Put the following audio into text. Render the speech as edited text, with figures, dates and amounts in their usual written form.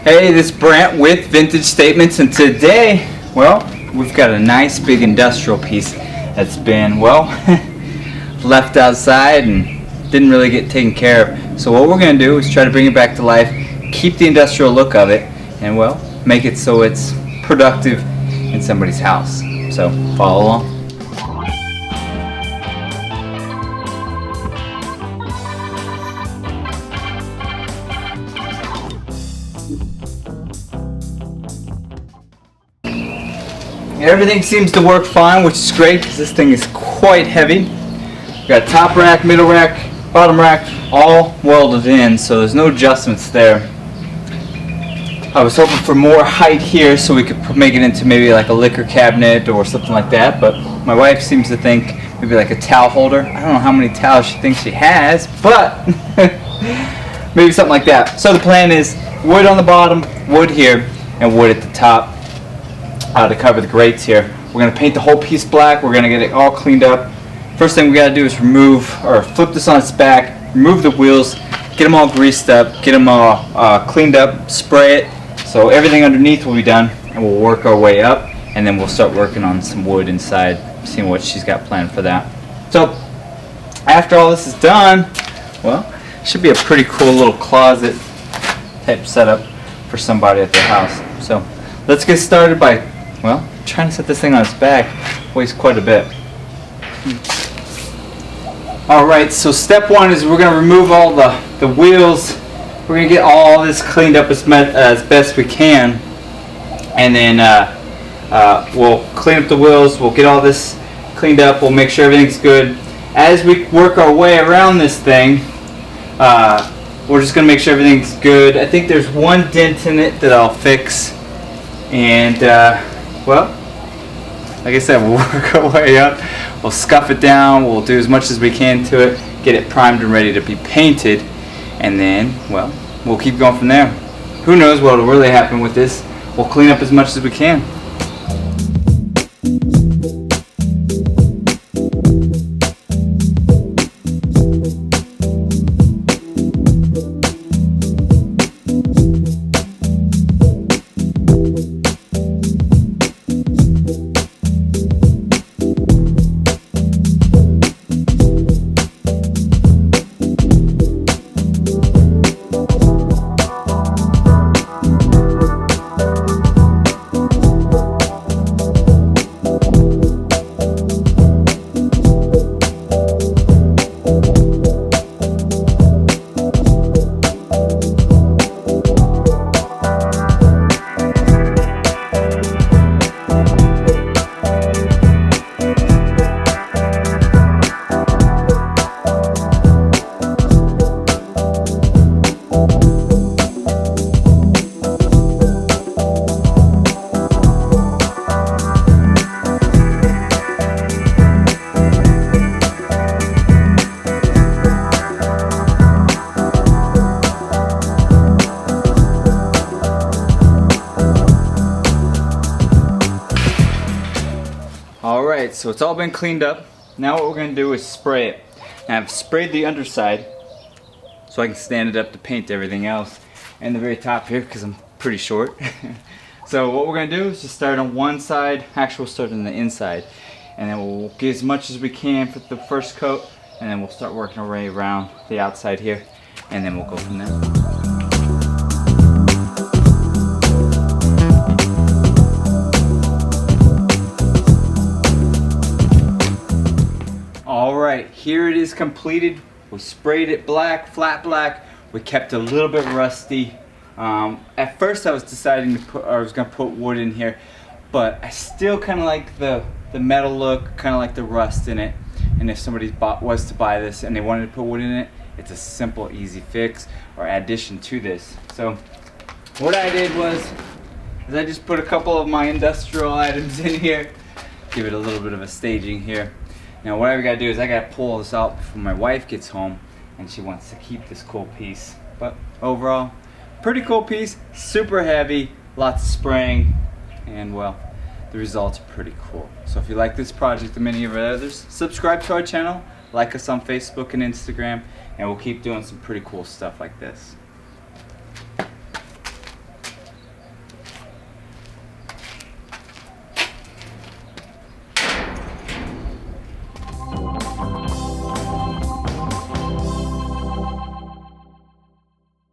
Hey, this is Brant with Vintage Statements, and today, well, we've got a nice big industrial piece that's been, well, left outside and didn't really get taken care of. So what we're going to do is try to bring it back to life, keep the industrial look of it, and, well, make it so it's productive in somebody's house. So follow along. Everything seems to work fine, which is great because this thing is quite heavy. We've got top rack, middle rack, bottom rack, all welded in, so there's no adjustments there. I was hoping for more height here so we could make it into maybe like a liquor cabinet or something like that, but my wife seems to think maybe like a towel holder. I don't know how many towels she thinks she has, but maybe something like that. So the plan is wood on the bottom, wood here, and wood at the top. To cover the grates here. We're going to paint the whole piece black. We're going to get it all cleaned up. First thing we got to do is remove or flip this on its back, remove the wheels, get them all greased up, get them all cleaned up, spray it. So everything underneath will be done, and we'll work our way up, and then we'll start working on some wood inside, seeing what she's got planned for that. So after all this is done, well, it should be a pretty cool little closet type setup for somebody at their house. So let's get started by, well, trying to set this thing on its back. Weighs quite a bit. Alright, so step one is we're going to remove all the wheels. We're going to get all this cleaned up as best we can. And then we'll clean up the wheels. We'll get all this cleaned up. We'll make sure everything's good. As we work our way around this thing, we're just going to make sure everything's good. I think there's one dent in it that I'll fix. And, well, like I said, we'll work our way up, we'll scuff it down, we'll do as much as we can to it, get it primed and ready to be painted, and then, well, we'll keep going from there. Who knows what will really happen with this. We'll clean up as much as we can. Alright, so it's all been cleaned up. Now what we're going to do is spray it. Now I've sprayed the underside so I can stand it up to paint everything else. And the very top here because I'm pretty short. So what we're going to do is just start on one side. Actually, we'll start on the inside. And then we'll get as much as we can for the first coat. And then we'll start working our way around the outside here. And then we'll go from there. Alright, here it is completed. We sprayed it black, flat black. We kept it a little bit rusty. At first I was deciding to put, or I was going to put wood in here, but I still kind of like the metal look, kind of like the rust in it. And if somebody was to buy this and they wanted to put wood in it, it's a simple, easy fix or addition to this. So what I did was I just put a couple of my industrial items in here, give it a little bit of a staging here. Now what I gotta do is I gotta pull this out before my wife gets home, and she wants to keep this cool piece. But overall, pretty cool piece, super heavy, lots of spraying, and well, the results are pretty cool. So if you like this project and many of our others, subscribe to our channel, like us on Facebook and Instagram, and we'll keep doing some pretty cool stuff like this.